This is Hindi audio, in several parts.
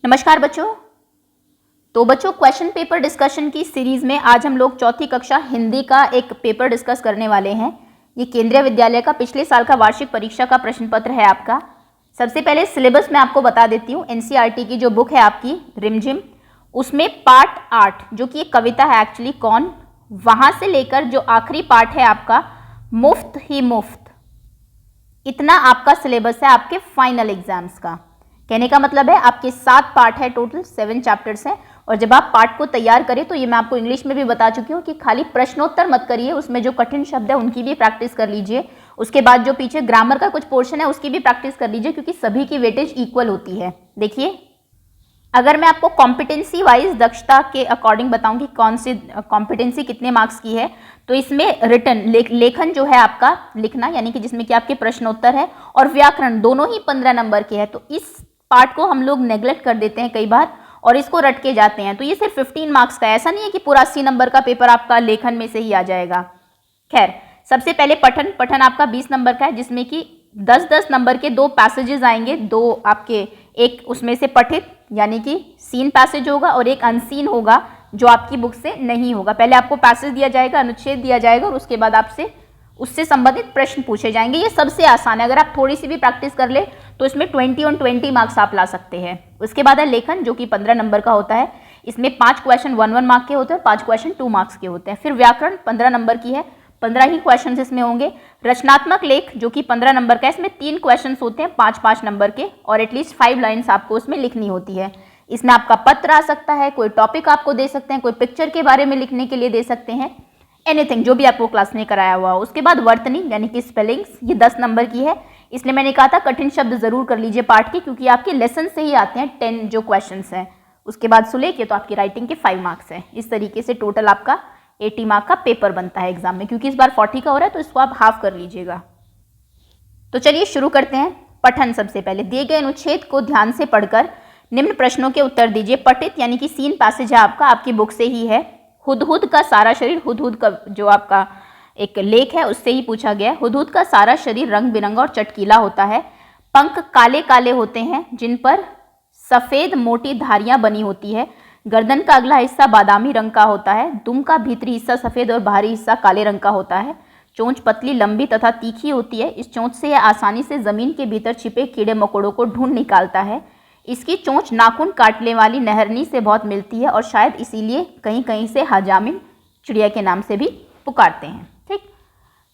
नमस्कार बच्चों। तो बच्चों, क्वेश्चन पेपर डिस्कशन की सीरीज में आज हम लोग चौथी कक्षा हिंदी का एक पेपर डिस्कस करने वाले हैं। ये केंद्रीय विद्यालय का पिछले साल का वार्षिक परीक्षा का प्रश्न पत्र है आपका। सबसे पहले सिलेबस में आपको बता देती हूँ। एनसीईआरटी की जो बुक है आपकी रिमझिम, उसमें पार्ट 8 जो कि एक कविता है एक्चुअली कौन, वहां से लेकर जो आखिरी पार्ट है आपका मुफ्त ही मुफ्त, इतना आपका सिलेबस है आपके फाइनल एग्जाम्स का। कहने का मतलब है आपके 7 पार्ट है, टोटल 7 चैप्टर्स हैं। और जब आप पार्ट को तैयार करें तो ये मैं आपको इंग्लिश में भी बता चुकी हूँ कि खाली प्रश्नोत्तर मत करिए, उसमें जो कठिन शब्द है उनकी भी प्रैक्टिस कर लीजिए। उसके बाद जो पीछे ग्रामर का कुछ पोर्शन है उसकी भी प्रैक्टिस कर लीजिए, क्योंकि सभी की वेटेज इक्वल होती है। देखिए, अगर मैं आपको कॉम्पिटेंसी वाइज दक्षता के अकॉर्डिंग बताऊं कि कौन सी कॉम्पिटेंसी कितने मार्क्स की है, तो इसमें रिटन लेखन जो है आपका लिखना, यानी कि जिसमें कि आपके प्रश्नोत्तर है, और व्याकरण दोनों ही 15 नंबर के है। तो इस पार्ट को हम लोग नेग्लेक्ट कर देते हैं कई बार और इसको रट के जाते हैं। तो ये सिर्फ 15 मार्क्स का है, ऐसा नहीं है कि पूरा 80 नंबर का पेपर आपका लेखन में से ही आ जाएगा। खैर, सबसे पहले पठन आपका 20 नंबर का है, जिसमें कि 10-10 नंबर के 2 पैसेजेस आएंगे। 2 आपके, एक उसमें से पठित यानी कि सीन पैसेज होगा और एक अनसीन होगा जो आपकी बुक से नहीं होगा। पहले आपको पैसेज दिया जाएगा, अनुच्छेद दिया जाएगा और उसके बाद आपसे उससे संबंधित प्रश्न पूछे जाएंगे। ये सबसे आसान है, अगर आप थोड़ी सी भी प्रैक्टिस कर ले तो इसमें 20 on 20 मार्क्स आप ला सकते हैं। उसके बाद है लेखन, जो कि 15 नंबर का होता है। इसमें 5 क्वेश्चन 1-1 मार्क के होते हैं, 5 क्वेश्चन 2 मार्क्स के होते हैं। फिर व्याकरण 15 नंबर की है, 15 ही क्वेश्चन इसमें होंगे। रचनात्मक लेख जो कि 15 नंबर का है, इसमें 3 क्वेश्चन होते हैं 5-5 नंबर के, और एटलीस्ट 5 लाइन्स आपको उसमें लिखनी होती है। इसमें आपका पत्र आ सकता है, कोई टॉपिक आपको दे सकते हैं, कोई पिक्चर के बारे में लिखने के लिए दे सकते हैं, एनीथिंग जो भी आपको क्लास में कराया हुआ हो। उसके बाद वर्तनी यानी कि स्पेलिंग्स, ये 10 नंबर की है। इसलिए मैंने कहा था कठिन शब्द जरूर कर लीजिए पार्ट की, क्योंकि आपके लेसन से ही आते हैं 10 जो क्वेश्चंस हैं। उसके बाद सुलेख, ये तो आपकी राइटिंग के 5 मार्क्स हैं। इस तरीके से टोटल आपका 80 मार्क का पेपर बनता है एग्जाम में। क्योंकि इस बार 40 का हो रहा है तो इसको आप हाफ कर लीजिएगा। तो चलिए शुरू करते हैं। पठन, सबसे पहले दिए गए अनुच्छेद को ध्यान से पढ़कर निम्न प्रश्नों के उत्तर दीजिए। पठित यानी कि सीन पैसेज है आपका, आपकी बुक से ही है। हुदहुद का सारा शरीर, हुदहुद का जो आपका एक लेख है उससे ही पूछा गया है। हुदहुद का सारा शरीर रंग बिरंगा और चटकीला होता है। पंख काले काले होते हैं जिन पर सफेद मोटी धारियां बनी होती है। गर्दन का अगला हिस्सा बादामी रंग का होता है। दुम का भीतरी हिस्सा सफेद और बाहरी हिस्सा काले रंग का होता है। चोंच पतली, लंबी तथा तीखी होती है। इस चोंच से यह आसानी से जमीन के भीतर छिपे कीड़े मकोड़ों को ढूंढ निकालता है। इसकी चोंच नाखून काटने वाली नहरनी से बहुत मिलती है और शायद इसीलिए कहीं कहीं से हजामिन चिड़िया के नाम से भी पुकारते हैं। ठीक,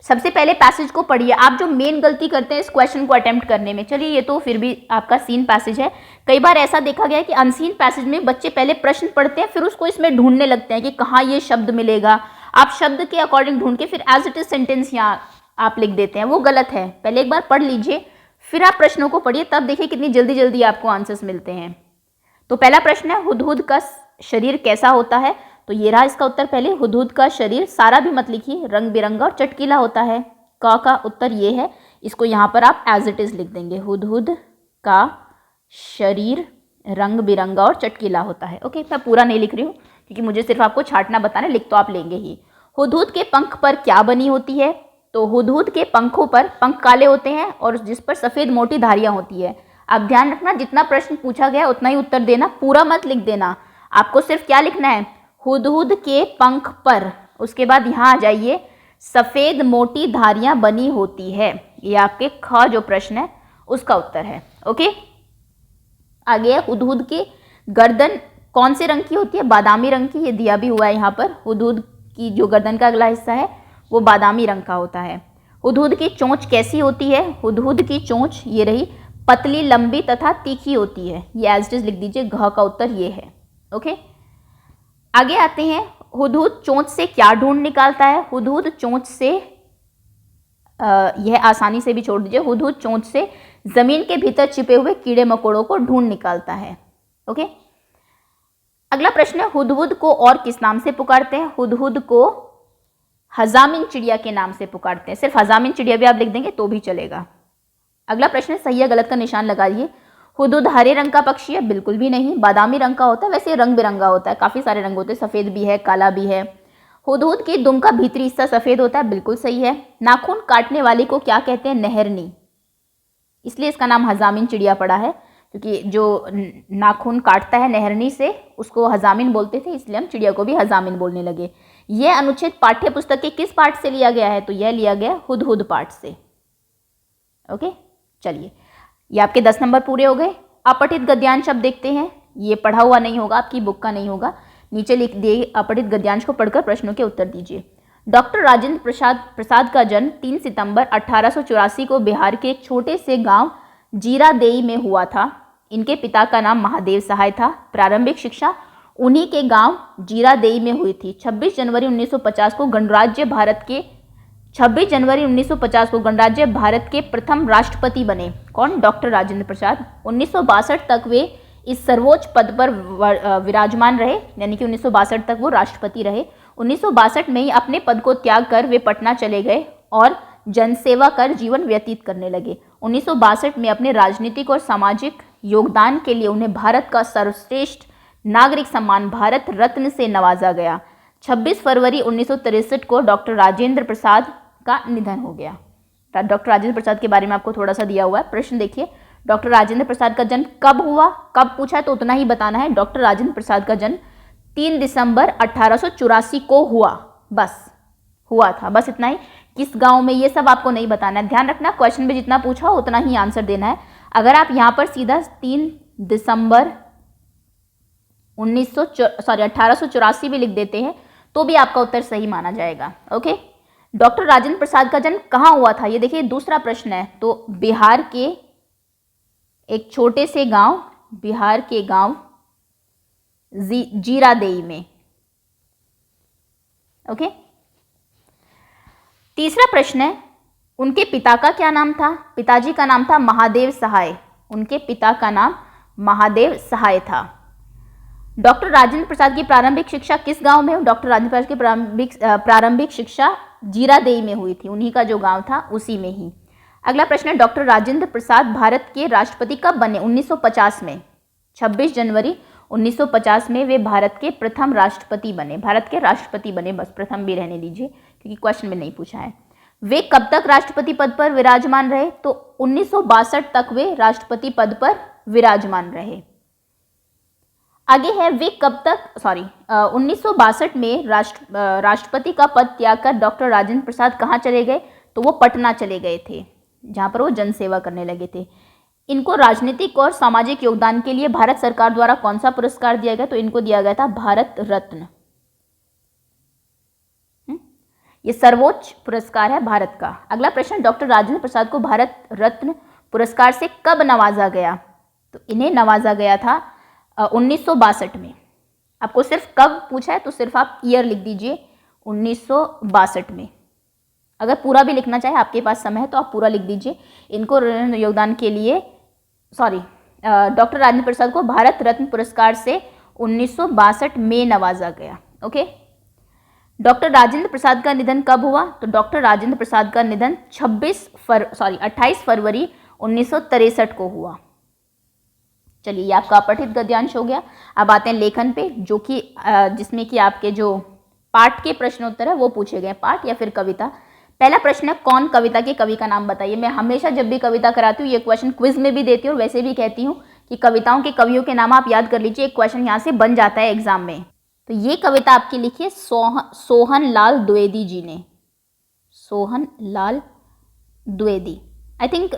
सबसे पहले पैसेज को पढ़िए। आप जो मेन गलती करते हैं इस क्वेश्चन को अटेम्प्ट करने में, चलिए ये तो फिर भी आपका सीन पैसेज है। कई बार ऐसा देखा गया है कि अनसीन पैसेज में बच्चे पहले प्रश्न पढ़ते हैं, फिर उसको इसमें ढूंढने लगते हैं कि कहाँ ये शब्द मिलेगा। आप शब्द के अकॉर्डिंग ढूंढ के फिर एज इट इज सेंटेंस यहाँ आप लिख देते हैं, वो गलत है। पहले एक बार पढ़ लीजिए, फिर आप प्रश्नों को पढ़िए, तब देखिए कितनी जल्दी जल्दी आपको आंसर्स मिलते हैं। तो पहला प्रश्न है, हुदहुद का शरीर कैसा होता है? तो ये रहा इसका उत्तर। पहले हुदहुद का शरीर, सारा भी मत लिखिए, रंग बिरंगा और चटकीला होता है। का उत्तर ये है, इसको यहाँ पर आप एज इट इज लिख देंगे। हुदहुद का शरीर रंग बिरंगा और चटकीला होता है। ओके, मैं पूरा नहीं लिख रही हूँ क्योंकि मुझे सिर्फ आपको छांटना बताना, लिख तो आप लेंगे ही। हुदहुद के पंख पर क्या बनी होती है? तो हुदहुद के पंखों पर, पंख काले होते हैं और जिस पर सफ़ेद मोटी धारियां होती है। आप ध्यान रखना, जितना प्रश्न पूछा गया उतना ही उत्तर देना, पूरा मत लिख देना। आपको सिर्फ क्या लिखना है? हुदहुद के पंख पर, उसके बाद यहाँ आ जाइए, सफ़ेद मोटी धारियां बनी होती है। ये आपके ख जो प्रश्न है उसका उत्तर है। ओके, आगे हुदहुद की गर्दन कौन से रंग की होती है? बादामी रंग की, ये दिया भी हुआ है यहाँ पर। हुदहुद की जो गर्दन का अगला हिस्सा है वो बादामी रंग का होता है। हुदहुद की चोंच कैसी होती है? हुदहुद की चोंच ये रही, पतली, लंबी तथा तीखी होती है। ये एज इट इज लिख दीजिए, घ का उत्तर ये है। ओके, आगे आते हैं। हुदहुद चोंच से क्या ढूंढ निकालता है? हुदहुद चोंच से, यह आसानी से भी छोड़ दीजिए, हुदहुद चोंच से जमीन के भीतर छिपे हुए कीड़े मकोड़ों को ढूंढ निकालता है। ओके, अगला प्रश्न है, हुदहुद को और किस नाम से पुकारते हैं? हुदहुद को हजामिन चिड़िया के नाम से पुकारते हैं। सिर्फ हजामिन चिड़िया भी आप लिख देंगे तो भी चलेगा। अगला प्रश्न है, सही या गलत का निशान लगाइए। हुदहुद हरे रंग का पक्षी है? बिल्कुल भी नहीं, बादामी रंग का होता है। वैसे रंग बिरंगा होता है, काफी सारे रंग होते हैं, सफेद भी है, काला भी है। हुदहुद की दुम का भीतरी हिस्सा सफेद होता है, बिल्कुल सही है। नाखून काटने वाली को क्या कहते हैं? नहरनी, इसलिए इसका नाम हजामिन चिड़िया पड़ा है। क्योंकि जो नाखून काटता है नहरनी से उसको हजामिन बोलते थे, इसलिए हम चिड़िया को भी हजामिन बोलने लगे। यह अनुच्छेद पाठ्य पुस्तक के किस पाठ से लिया गया है? तो यह लिया गया हुदहुद पाठ से। ओके, चलिए ये आपके 10 नंबर पूरे हो गए। अपठित गद्यांश अब देखते हैं। ये पढ़ा हुआ नहीं होगा, आपकी बुक का नहीं होगा, नीचे लिख दिए अपठित गद्यांश को पढ़कर प्रश्नों के उत्तर दीजिए। डॉक्टर राजेंद्र प्रसाद का जन्म 3 सितंबर 1884 को बिहार के एक छोटे से गांव जीरादेई में हुआ था। इनके पिता का नाम महादेव सहाय था। प्रारंभिक शिक्षा उन्हीं के गांव जीरादेई में हुई थी। 26 जनवरी 1950 को गणराज्य भारत के प्रथम राष्ट्रपति बने। कौन? डॉक्टर राजेंद्र प्रसाद। 1962 तक वे इस सर्वोच्च पद पर विराजमान रहे, यानी कि 1962 तक वो राष्ट्रपति रहे। 1962 में ही अपने पद को त्याग कर वे पटना चले गए और जनसेवा कर जीवन व्यतीत करने लगे। 1962 में अपने राजनीतिक और सामाजिक योगदान के लिए उन्हें भारत का सर्वश्रेष्ठ नागरिक सम्मान भारत रत्न से नवाजा गया। 26 फरवरी 1963 को डॉक्टर राजेंद्र प्रसाद का निधन हो गया। डॉक्टर राजेंद्र प्रसाद के बारे में आपको थोड़ा सा दिया हुआ है। प्रश्न देखिए, डॉक्टर राजेंद्र प्रसाद का जन्म कब हुआ? कब पूछा है तो उतना ही बताना है। डॉक्टर राजेंद्र प्रसाद का जन्म 3 दिसंबर 1884 को हुआ, बस हुआ था, बस इतना ही। किस गांव में, ये सब आपको नहीं बताना है। ध्यान रखना, क्वेश्चन में जितना पूछा हो उतना ही आंसर देना है। अगर आप यहाँ पर सीधा 3 दिसंबर 1884 भी लिख देते हैं तो भी आपका उत्तर सही माना जाएगा। ओके, डॉक्टर राजेंद्र प्रसाद का जन्म कहाँ हुआ था? ये देखिए दूसरा प्रश्न है। तो बिहार के एक छोटे से गांव, बिहार के गांव जीरादेई में। ओके, तीसरा प्रश्न है, उनके पिता का क्या नाम था? पिताजी का नाम था महादेव सहाय। उनके पिता का नाम महादेव सहाय था। डॉक्टर राजेंद्र प्रसाद की प्रारंभिक शिक्षा किस गांव में? डॉक्टर राजेंद्र प्रसाद की प्रारंभिक शिक्षा जीरादेई में हुई थी, उन्हीं का जो गांव था उसी में ही। अगला प्रश्न है, डॉक्टर राजेंद्र प्रसाद भारत के राष्ट्रपति कब बने? 1950 में। 26 जनवरी 1950 में वे भारत के प्रथम राष्ट्रपति बने। भारत के राष्ट्रपति बने, बस प्रथम भी रहने दीजिए क्योंकि क्वेश्चन में नहीं पूछा है। वे कब तक राष्ट्रपति पद पर विराजमान रहे? तो 1962 तक वे राष्ट्रपति पद पर विराजमान रहे। आगे है, वे कब तक 1962 में राष्ट्रपति का पद त्याग कर डॉक्टर राजेंद्र प्रसाद कहाँ चले गए? तो वो पटना चले गए थे, जहाँ पर वो जनसेवा करने लगे थे। इनको राजनीतिक और सामाजिक योगदान के लिए भारत सरकार द्वारा कौन सा पुरस्कार दिया गया? तो इनको दिया गया था भारत रत्न। ये सर्वोच्च पुरस्कार है भारत का। अगला प्रश्न, डॉक्टर राजेंद्र प्रसाद को भारत रत्न पुरस्कार से कब नवाजा गया? तो इन्हें नवाजा गया था 1962 में। आपको सिर्फ कब पूछा है तो सिर्फ आप ईयर लिख दीजिए, 1962 में। अगर पूरा भी लिखना चाहे, आपके पास समय है तो आप पूरा लिख दीजिए। इनको योगदान के लिए डॉक्टर राजेंद्र प्रसाद को भारत रत्न पुरस्कार से 1962 में नवाजा गया। ओके, डॉक्टर राजेंद्र प्रसाद का निधन कब हुआ? तो डॉक्टर राजेंद्र प्रसाद का निधन 28 फरवरी 1963 को हुआ। चलिए, ये आपका अपठित गद्यांश हो गया। अब आते हैं लेखन पे, जो कि जिसमें कि आपके जो पाठ के प्रश्नोत्तर है वो पूछे गए, पाठ या फिर कविता। पहला प्रश्न है, कौन कविता के कवि का नाम बताइए। मैं हमेशा जब भी कविता कराती हूँ ये क्वेश्चन क्विज में भी देती हूँ, वैसे भी कहती हूँ कि कविताओं के कवियों के नाम आप याद कर लीजिए, एक क्वेश्चन यहाँ से बन जाता है एग्जाम में। तो ये कविता आपकी लिखी है सोहन लाल द्विवेदी जी ने। सोहन लाल द्विवेदी। आई थिंक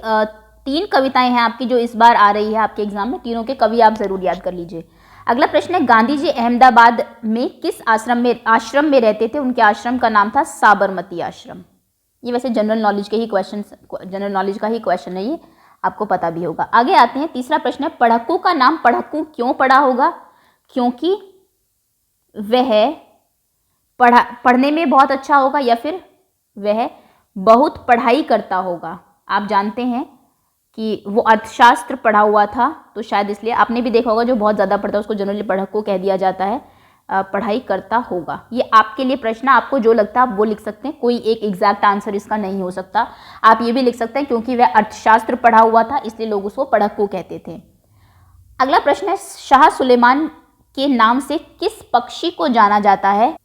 3 कविताएं हैं आपकी जो इस बार आ रही है आपके एग्जाम में, तीनों के कवि आप जरूर याद कर लीजिए। अगला प्रश्न है, गांधी जी अहमदाबाद में किस आश्रम में रहते थे? उनके आश्रम का नाम था साबरमती आश्रम। ये वैसे जनरल नॉलेज का ही क्वेश्चन है, ये आपको पता भी होगा। आगे आते हैं, तीसरा प्रश्न है, पढ़क्कू का नाम पढ़क्कू क्यों पड़ा होगा? क्योंकि वह पढ़ने में बहुत अच्छा होगा या फिर वह बहुत पढ़ाई करता होगा। आप जानते हैं कि वो अर्थशास्त्र पढ़ा हुआ था, तो शायद इसलिए। आपने भी देखा होगा जो बहुत ज़्यादा पढ़ता है उसको जनरली पढ़क्कू कह दिया जाता है। पढ़ाई करता होगा, ये आपके लिए प्रश्न, आपको जो लगता है आप वो लिख सकते हैं, कोई एक एग्जैक्ट आंसर इसका नहीं हो सकता। आप ये भी लिख सकते हैं क्योंकि वह अर्थशास्त्र पढ़ा हुआ था इसलिए लोग उसको पढ़क्कू कहते थे। अगला प्रश्न है, शाह सुलेमान के नाम से किस पक्षी को जाना जाता है?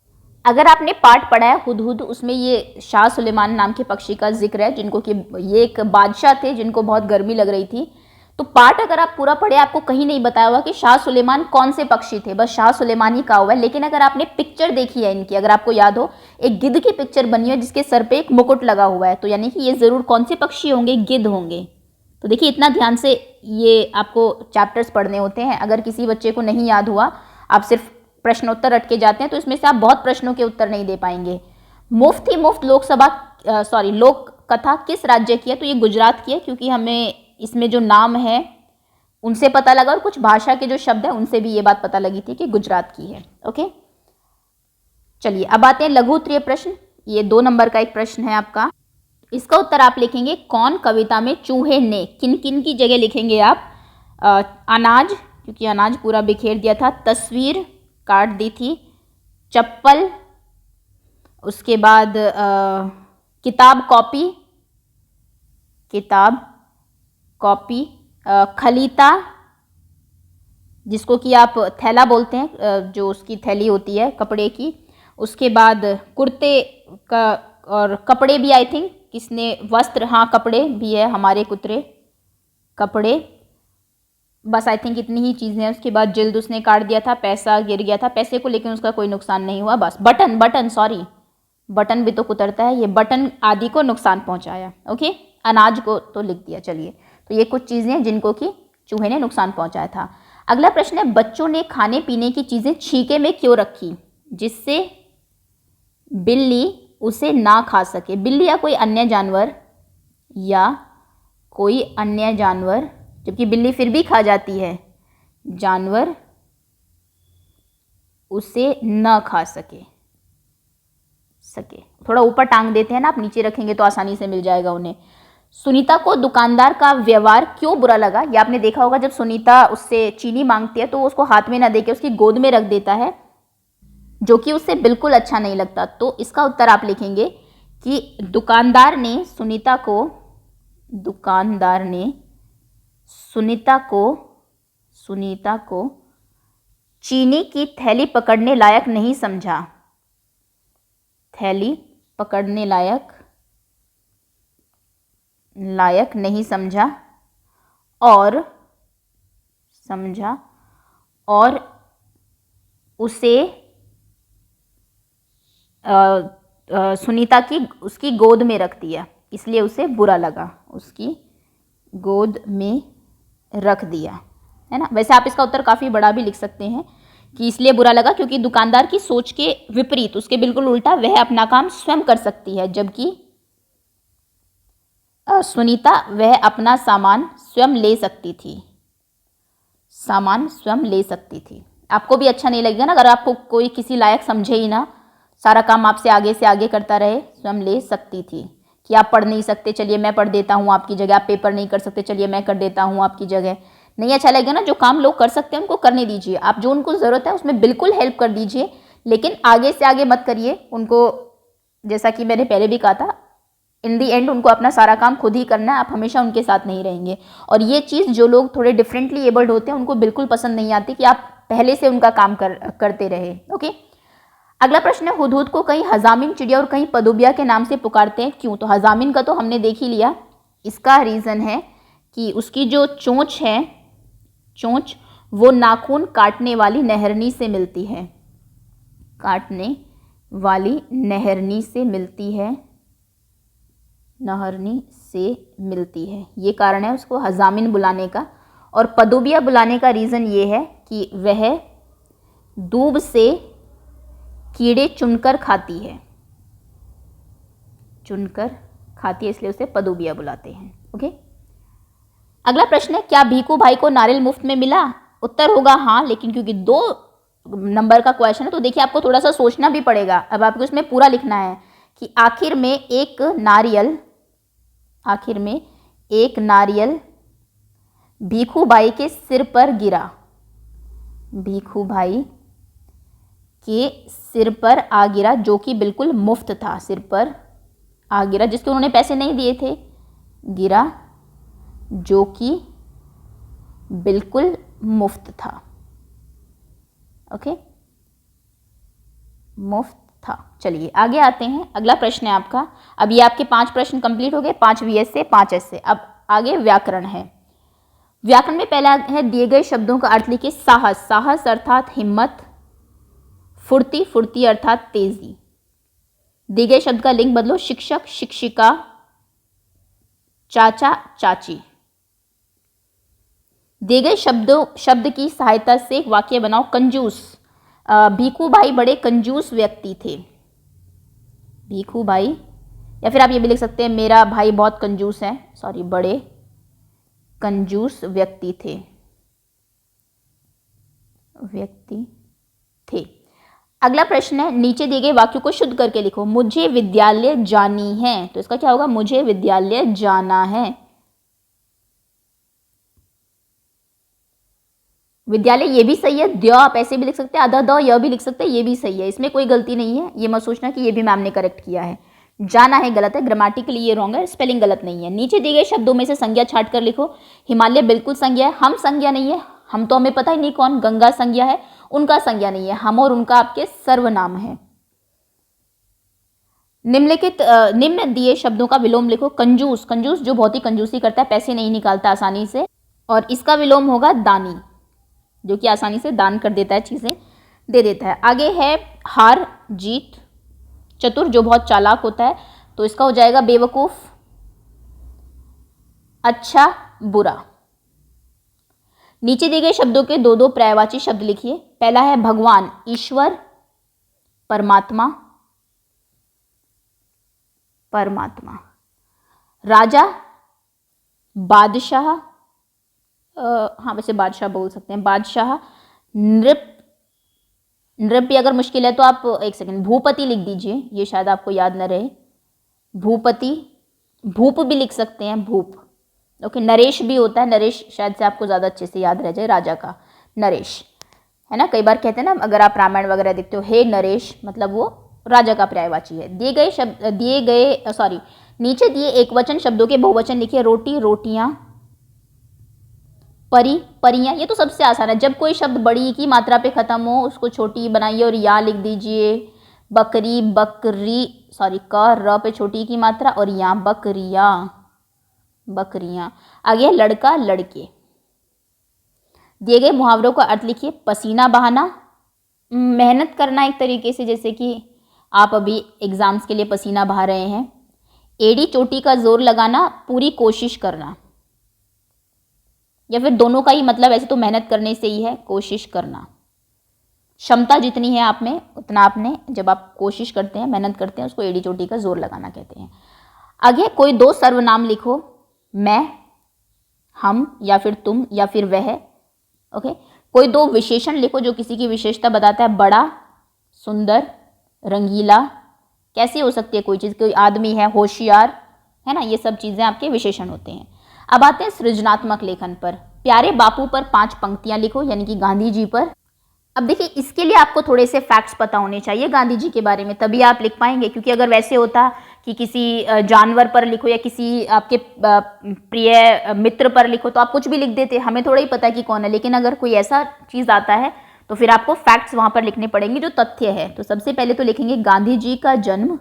अगर आपने पाठ पढ़ा है हुदहुद, उसमें ये शाह सुलेमान नाम के पक्षी का जिक्र है, जिनको कि ये एक बादशाह थे जिनको बहुत गर्मी लग रही थी, तो पार्ट अगर आप पूरा पढ़े, आपको कहीं नहीं बताया हुआ कि शाह सुलेमान कौन से पक्षी थे, बस शाह सुलेमान ही कहा हुआ है। लेकिन अगर आपने पिक्चर देखी है इनकी, अगर आपको याद हो, एक गिद्ध की पिक्चर बनी है जिसके सर पे एक मुकुट लगा हुआ है, तो यानी कि ये जरूर कौन से पक्षी होंगे, गिद्ध होंगे। तो देखिए इतना ध्यान से ये आपको चैप्टर्स पढ़ने होते हैं। अगर किसी बच्चे को नहीं याद हुआ, आप सिर्फ प्रश्नोत्तर रट के जाते हैं, तो इसमें से आप बहुत प्रश्नों के उत्तर नहीं दे पाएंगे। मुफ्त ही मुफ्त लोक कथा किस राज्य की है, तो ये गुजरात की है, क्योंकि हमें इसमें जो नाम है उनसे पता लगा और कुछ भाषा के जो शब्द हैं उनसे भी ये बात पता लगी थी कि गुजरात की है। ओके, चलिए अब आते हैं लघु उत्तरीय प्रश्न। ये 2 नंबर का एक प्रश्न है आपका। इसका उत्तर आप लिखेंगे कौन कविता में चूहे ने, किन किन की जगह लिखेंगे आप? अनाज, क्योंकि अनाज पूरा बिखेर दिया था, तस्वीर काट दी थी, चप्पल, उसके बाद किताब कॉपी, खलीता जिसको कि आप थैला बोलते हैं, जो उसकी थैली होती है कपड़े की, उसके बाद कुर्ते का, और कपड़े भी आई थिंक किसने, वस्त्र, हाँ कपड़े भी है, हमारे कुतरे कपड़े, बस आई थिंक इतनी ही चीज़ें हैं। उसके बाद जिल्द उसने काट दिया था, पैसा गिर गया था, पैसे को लेकिन उसका कोई नुकसान नहीं हुआ, बस बटन भी तो कुतरता है, ये बटन आदि को नुकसान पहुंचाया। ओके, अनाज को तो लिख दिया। चलिए, तो ये कुछ चीज़ें हैं जिनको कि चूहे ने नुकसान पहुंचाया था। अगला प्रश्न है, बच्चों ने खाने पीने की चीज़ें छीके में क्यों रखी, जिससे बिल्ली उसे ना खा सके। बिल्ली या कोई अन्य जानवर, जबकि बिल्ली फिर भी खा जाती है, जानवर उसे न खा सके। थोड़ा ऊपर टांग देते हैं ना, आप नीचे रखेंगे तो आसानी से मिल जाएगा उन्हें। सुनीता को दुकानदार का व्यवहार क्यों बुरा लगा। ये आपने देखा होगा, जब सुनीता उससे चीनी मांगती है तो उसको हाथ में ना देके उसकी गोद में रख देता है, जो कि उससे बिल्कुल अच्छा नहीं लगता। तो इसका उत्तर आप लिखेंगे कि दुकानदार ने सुनीता को चीनी की थैली पकड़ने लायक नहीं समझा। थैली पकड़ने लायक नहीं समझा और उसे सुनीता की उसकी गोद में रख दिया, इसलिए उसे बुरा लगा, उसकी गोद में रख दिया, है ना। वैसे आप इसका उत्तर काफ़ी बड़ा भी लिख सकते हैं कि इसलिए बुरा लगा क्योंकि दुकानदार की सोच के विपरीत, उसके बिल्कुल उल्टा, वह अपना काम स्वयं कर सकती है, जबकि सुनीता वह अपना सामान स्वयं ले सकती थी। आपको भी अच्छा नहीं लगेगा ना अगर आपको कोई किसी लायक समझे ही ना, सारा काम आपसे आगे से आगे करता रहे। स्वयं ले सकती थी कि आप पढ़ नहीं सकते, चलिए मैं पढ़ देता हूँ आपकी जगह, आप पेपर नहीं कर सकते, चलिए मैं कर देता हूँ आपकी जगह। नहीं अच्छा लगेगा ना, जो काम लोग कर सकते हैं उनको करने दीजिए, आप जो उनको ज़रूरत है उसमें बिल्कुल हेल्प कर दीजिए, लेकिन आगे से आगे मत करिए उनको। जैसा कि मैंने पहले भी कहा था, इन दी एंड उनको अपना सारा काम खुद ही करना है, आप हमेशा उनके साथ नहीं रहेंगे। और ये चीज़ जो लोग थोड़े डिफरेंटली एबल्ड होते हैं उनको बिल्कुल पसंद नहीं आती कि आप पहले से उनका काम करते रहे। ओके, अगला प्रश्न है, हुदहुद को कहीं हजामिन चिड़िया और कहीं पदुबिया के नाम से पुकारते हैं, क्यों। तो हजामिन का तो हमने देख ही लिया, इसका रीज़न है कि उसकी जो चोंच है, वो नाखून काटने वाली नहरनी से मिलती है, ये कारण है उसको हजामिन बुलाने का। और पदुबिया बुलाने का रीज़न ये है कि वह दूब से कीड़े चुनकर खाती है, इसलिए उसे पदुबिया बुलाते हैं। ओके, अगला प्रश्न है, क्या भीखू भाई को नारियल मुफ्त में मिला। उत्तर होगा हाँ, लेकिन क्योंकि 2 नंबर का क्वेश्चन है तो देखिए आपको थोड़ा सा सोचना भी पड़ेगा। अब आपको इसमें पूरा लिखना है कि आखिर में एक नारियल भीखू भाई के सिर पर गिरा, भीखू भाई के सिर पर आ गिरा, जो कि बिल्कुल मुफ्त था। सिर पर आ गिरा, जिसके उन्होंने पैसे नहीं दिए थे, गिरा जो कि बिल्कुल मुफ्त था। ओके, मुफ्त था। चलिए आगे आते हैं, अगला प्रश्न है आपका। अब ये आपके 5 प्रश्न कंप्लीट हो गए, 5 वीएस से 5 एस से। अब आगे व्याकरण है। व्याकरण में पहला है दिए गए शब्दों का अर्थ लिखिए। साहस, साहस अर्थात हिम्मत, फुर्ती, फुर्ती अर्थात तेजी। दिए गए शब्द का लिंग बदलो, शिक्षक, शिक्षिका, चाचा, चाची। दिए गए शब्द की सहायता से एक वाक्य बनाओ। कंजूस, भीखू भाई बड़े कंजूस व्यक्ति थे। भीखू भाई, या फिर आप ये भी लिख सकते हैं मेरा भाई बहुत कंजूस है, सॉरी, बड़े कंजूस व्यक्ति थे, अगला प्रश्न है, नीचे दिए गए वाक्यों को शुद्ध करके लिखो। मुझे विद्यालय जानी है, तो इसका क्या होगा? मुझे विद्यालय जाना है। विद्यालय ये भी सही है, द आप ऐसे भी लिख सकते हैं, आधा द यह भी लिख सकते हैं, ये भी सही है, इसमें कोई गलती नहीं है। ये मत सोचना कि ये भी मैम ने करेक्ट किया है। जाना है गलत है, ग्रामेटिकली ये रॉन्ग है, स्पेलिंग गलत नहीं है। नीचे दिए गए शब्दों में से संज्ञा छांट कर लिखो। हिमालय बिल्कुल संज्ञा है, हम संज्ञा नहीं है, हम तो हमें पता ही नहीं कौन। गंगा संज्ञा है, उनका संज्ञा नहीं है, हम और उनका आपके सर्वनाम है। निम्न दिए शब्दों का विलोम लिखो। कंजूस, कंजूस जो बहुत ही कंजूसी करता है, पैसे नहीं निकालता आसानी से, और इसका विलोम होगा दानी, जो कि आसानी से दान कर देता है, चीजें दे देता है। आगे है हार, जीत। चतुर जो बहुत चालाक होता है, तो इसका हो जाएगा बेवकूफ। अच्छा, बुरा। नीचे दिए गए शब्दों के दो दो पर्यायवाची शब्द लिखिए। पहला है भगवान, ईश्वर, परमात्मा, परमात्मा। राजा, बादशाह, हाँ वैसे बादशाह बोल सकते हैं, बादशाह। नृप, नृप भी अगर मुश्किल है तो आप एक सेकंड, भूपति लिख दीजिए, ये शायद आपको याद न रहे। भूपति, भूप भी लिख सकते हैं, भूप। ओके, नरेश भी होता है, नरेश शायद से आपको ज़्यादा अच्छे से याद रह जाए, राजा का नरेश, है ना। कई बार कहते हैं ना, अगर आप रामायण वगैरह देखते हो, हे नरेश, मतलब वो राजा का पर्यायवाची है। नीचे दिए एक वचन शब्दों के बहुवचन लिखिए। रोटी, रोटियां, परी, परियां। ये तो सबसे आसान है, जब कोई शब्द बड़ी की मात्रा पे खत्म हो उसको छोटी बनाइए और या लिख दीजिए। बकरी, बकरी, सॉरी, क र पे छोटी की मात्रा और या बकरिया, बकरियां। आगे लड़का, लड़के। दिए गए मुहावरों का अर्थ लिखिए। पसीना बहाना, मेहनत करना एक तरीके से, जैसे कि आप अभी एग्जाम्स के लिए पसीना बहा रहे हैं। एड़ी चोटी का जोर लगाना, पूरी कोशिश करना, या फिर दोनों का ही मतलब ऐसे तो मेहनत करने से ही है, कोशिश करना। क्षमता जितनी है आप में उतना आपने, जब आप कोशिश करते हैं, मेहनत करते हैं, उसको एड़ी चोटी का जोर लगाना कहते हैं। आगे कोई दो सर्वनाम लिखो। मैं, हम, या फिर तुम, या फिर वह। ओके, कोई दो विशेषण लिखो जो किसी की विशेषता बताता है। बड़ा, सुंदर, रंगीला। कैसे हो सकती है कोई चीज़? कोई आदमी है, होशियार, है ना, ये सब चीज़ें आपके विशेषण होते हैं। अब आते हैं सृजनात्मक लेखन पर। प्यारे बापू पर 5 पंक्तियां लिखो, यानी कि गांधी जी पर। अब देखिए, इसके लिए आपको थोड़े से फैक्ट्स पता होने चाहिए गांधी जी के बारे में, तभी आप लिख पाएंगे। क्योंकि अगर वैसे होता कि किसी जानवर पर लिखो या किसी आपके प्रिय मित्र पर लिखो तो आप कुछ भी लिख देते, हमें थोड़ा ही पता है कि कौन है। लेकिन अगर कोई ऐसा चीज़ आता है तो फिर आपको फैक्ट्स वहाँ पर लिखने पड़ेंगे, जो तथ्य है। तो सबसे पहले तो लिखेंगे गांधी जी का जन्म,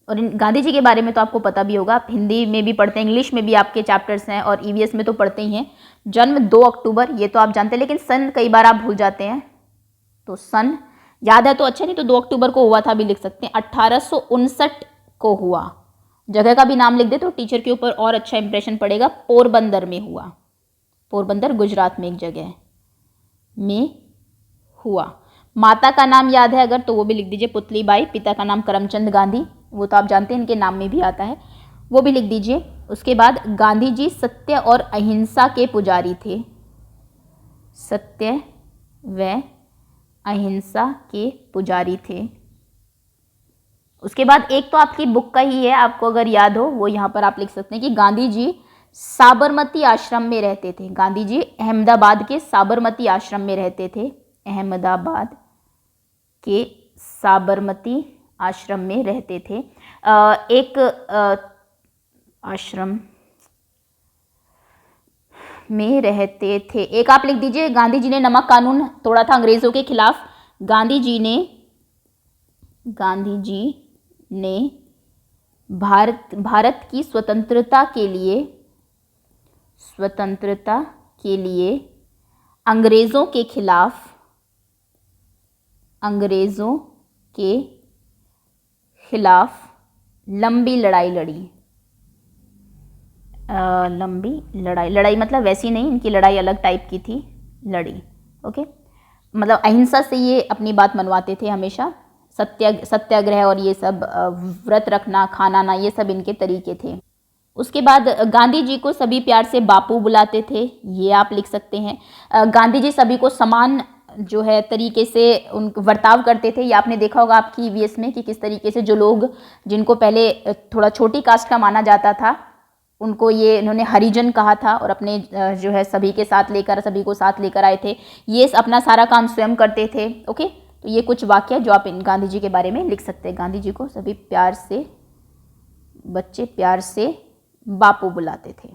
और गांधी जी के बारे में तो आपको पता भी होगा, आप हिंदी में भी पढ़ते हैं, इंग्लिश में भी आपके चैप्टर्स हैं, और ईवीएस में तो पढ़ते ही हैं। जन्म 2 अक्टूबर, ये तो आप जानते हैं, लेकिन सन कई बार आप भूल जाते हैं, तो सन याद है तो अच्छा, नहीं तो 2 अक्टूबर को हुआ था भी लिख सकते हैं। 1859 को हुआ। जगह का भी नाम लिख दे तो टीचर के ऊपर और अच्छा इंप्रेशन पड़ेगा। पोरबंदर में हुआ, पोरबंदर गुजरात में एक जगह में हुआ। माता का नाम याद है अगर, तो वो भी लिख दीजिए, पुतलीबाई। पिता का नाम करमचंद गांधी, वो तो आप जानते हैं, इनके नाम में भी आता है, वो भी लिख दीजिए। उसके बाद गांधी जी सत्य और अहिंसा के पुजारी थे, सत्य व अहिंसा के पुजारी थे। उसके बाद एक तो आपकी बुक का ही है, आपको अगर याद हो वो यहाँ पर आप लिख सकते हैं कि गांधी जी साबरमती आश्रम में रहते थे। गांधी जी अहमदाबाद के साबरमती आश्रम में रहते थे, अहमदाबाद के साबरमती आश्रम में रहते थे। एक आश्रम में रहते थे। एक आप लिख दीजिए, गांधी जी ने नमक कानून तोड़ा था अंग्रेजों के खिलाफ। गांधी जी ने भारत की स्वतंत्रता के लिए स्वतंत्रता के लिए अंग्रेज़ों के खिलाफ लंबी लड़ाई लड़ी। लंबी लड़ाई मतलब वैसी नहीं, इनकी लड़ाई अलग टाइप की थी, लड़ी। ओके, मतलब अहिंसा से ये अपनी बात मनवाते थे हमेशा। सत्याग्रह और ये सब व्रत रखना, खाना ना, ये सब इनके तरीके थे। उसके बाद गांधी जी को सभी प्यार से बापू बुलाते थे, ये आप लिख सकते हैं। गांधी जी सभी को समान जो है तरीके से उन बर्ताव करते थे। ये आपने देखा होगा आपकी ईवीएस में कि किस तरीके से जो लोग जिनको पहले थोड़ा छोटी कास्ट का माना जाता था उनको ये इन्होंने हरिजन कहा था और अपने जो है सभी को साथ लेकर आए थे। ये अपना सारा काम स्वयं करते थे। ओके, तो ये कुछ वाक्य जो आप इन गांधी जी के बारे में लिख सकते हैं। गांधी जी को सभी बच्चे प्यार से बापू बुलाते थे।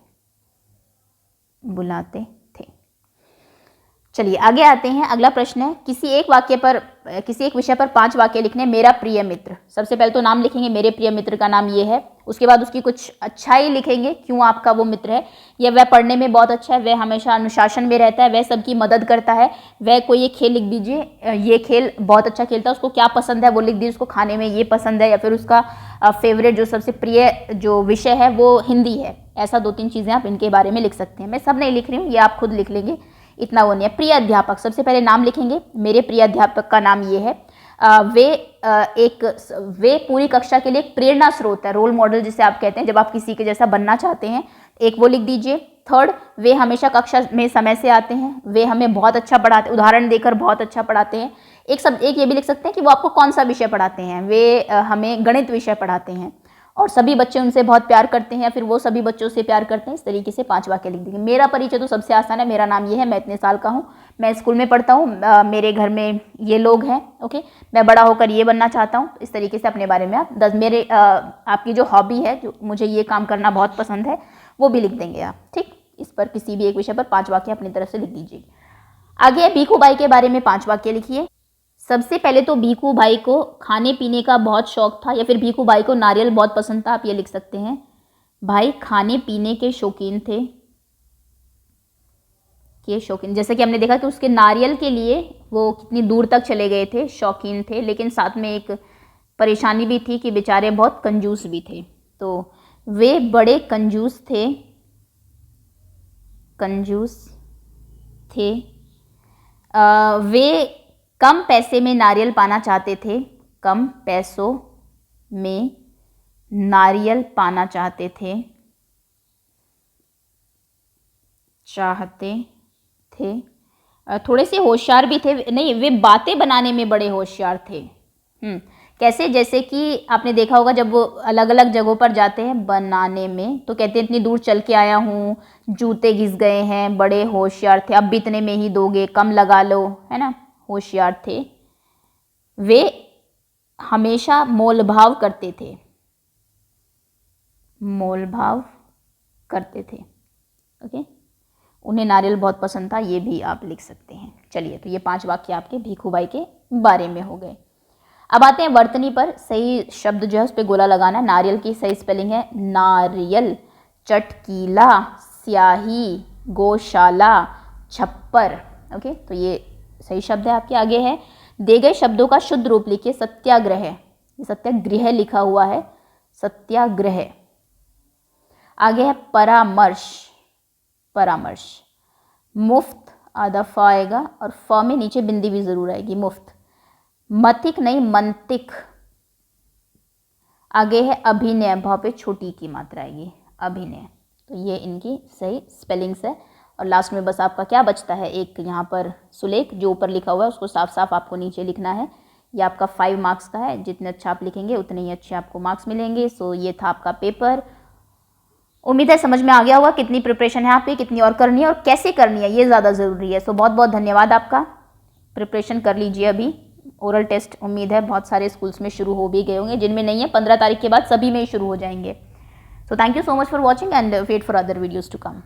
चलिए आगे आते हैं। अगला प्रश्न है, किसी एक विषय पर 5 वाक्य लिखने। मेरा प्रिय मित्र, सबसे पहले तो नाम लिखेंगे, मेरे प्रिय मित्र का नाम ये है। उसके बाद उसकी कुछ अच्छाई लिखेंगे, क्यों आपका वो मित्र है। वह पढ़ने में बहुत अच्छा है, वह हमेशा अनुशासन में रहता है, वह सबकी मदद करता है। वह कोई एक खेल लिख दीजिए, ये खेल बहुत अच्छा खेलता है, उसको क्या पसंद है वो लिख दीजिए, उसको खाने में ये पसंद है, या फिर उसका फेवरेट जो सबसे प्रिय जो विषय है वो हिंदी है। ऐसा 2-3 चीज़ें आप इनके बारे में लिख सकते हैं। मैं सब नहीं लिख रही हूँ, ये आप खुद लिख लेंगे, इतना वो नहीं है। प्रिय अध्यापक, सबसे पहले नाम लिखेंगे। मेरे प्रिय अध्यापक का नाम ये है। वे पूरी कक्षा के लिए एक प्रेरणा स्रोत है, रोल मॉडल जिसे आप कहते हैं, जब आप किसी के जैसा बनना चाहते हैं, एक वो लिख दीजिए। थर्ड, वे हमेशा कक्षा में समय से आते हैं, वे हमें बहुत अच्छा पढ़ाते, उदाहरण देकर बहुत अच्छा पढ़ाते हैं। एक ये भी लिख सकते हैं कि वो आपको कौन सा विषय पढ़ाते हैं। वे हमें गणित विषय पढ़ाते हैं और सभी बच्चे उनसे बहुत प्यार करते हैं, या फिर वो सभी बच्चों से प्यार करते हैं। इस तरीके से 5 वाक्य लिख देंगे। मेरा परिचय तो सबसे आसान है, मेरा नाम ये है, मैं इतने साल का हूँ, मैं स्कूल में पढ़ता हूँ, मेरे घर में ये लोग हैं। ओके, मैं बड़ा होकर ये बनना चाहता हूँ। इस तरीके से अपने बारे में आप आपकी जो हॉबी है, जो मुझे ये काम करना बहुत पसंद है, वो भी लिख देंगे आप। ठीक, इस पर किसी भी एक विषय पर 5 वाक्य अपनी तरफ से लिख दीजिए। आगे भीखू भाई के बारे में 5 वाक्य लिखिए। सबसे पहले तो भीखू भाई को खाने पीने का बहुत शौक था, या फिर भीखू भाई को नारियल बहुत पसंद था, आप ये लिख सकते हैं। भाई खाने पीने के शौकीन थे, जैसे कि हमने देखा कि उसके नारियल के लिए वो कितनी दूर तक चले गए थे, शौकीन थे, लेकिन साथ में एक परेशानी भी थी कि बेचारे बहुत कंजूस भी थे। तो वे बड़े कंजूस थे। वे कम पैसे में नारियल पाना चाहते थे, कम पैसों में नारियल पाना चाहते थे। थोड़े से होशियार भी थे, नहीं, वे बातें बनाने में बड़े होशियार थे। कैसे, जैसे कि आपने देखा होगा जब वो अलग अलग जगहों पर जाते हैं बनाने में, तो कहते हैं इतनी दूर चल के आया हूँ, जूते घिस गए हैं, बड़े होशियार थे, अब भी इतने में ही दोगे, कम लगा लो, है ना, होशियार थे। वे हमेशा मोलभाव करते थे। ओके, उन्हें नारियल बहुत पसंद था, ये भी आप लिख सकते हैं। चलिए, तो ये 5 वाक्य आपके भीखू भाई के बारे में हो गए। अब आते हैं वर्तनी पर। सही शब्द जो है उस पर गोला लगाना है। नारियल की सही स्पेलिंग है नारियल, चटकीला, स्याही, गौशाला, छप्पर। ओके, तो ये सही शब्द है आपके। आगे है, दिए गए शब्दों का शुद्ध रूप लिखिए। सत्याग्रह, ये सत्याग्रह लिखा हुआ है, सत्याग्रह। आगे है परामर्श। मुफ्त आधा फ आएगा और फ में नीचे बिंदी भी जरूर आएगी, मुफ्त। मतिक नहीं, मंतिक। आगे है अभिनय, भाव पे छोटी की मात्रा आएगी, अभिनय। तो ये इनकी सही स्पेलिंग्स है। और लास्ट में बस आपका क्या बचता है, एक यहाँ पर सुलेख जो ऊपर लिखा हुआ है उसको साफ साफ आपको नीचे लिखना है। ये आपका 5 मार्क्स का है, जितने अच्छा आप लिखेंगे उतने ही अच्छे आपको मार्क्स मिलेंगे। सो ये था आपका पेपर। उम्मीद है समझ में आ गया होगा कितनी प्रिपरेशन है आपकी, कितनी और करनी है और कैसे करनी है, ये ज़्यादा ज़रूरी है। सो बहुत बहुत धन्यवाद आपका। प्रिपरेशन कर लीजिए अभी। ओरल टेस्ट उम्मीद है बहुत सारे स्कूल्स में शुरू हो भी गए होंगे, जिनमें नहीं है 15 तारीख के बाद सभी में ही शुरू हो जाएंगे। So thank you so much for watching and wait for other videos to come.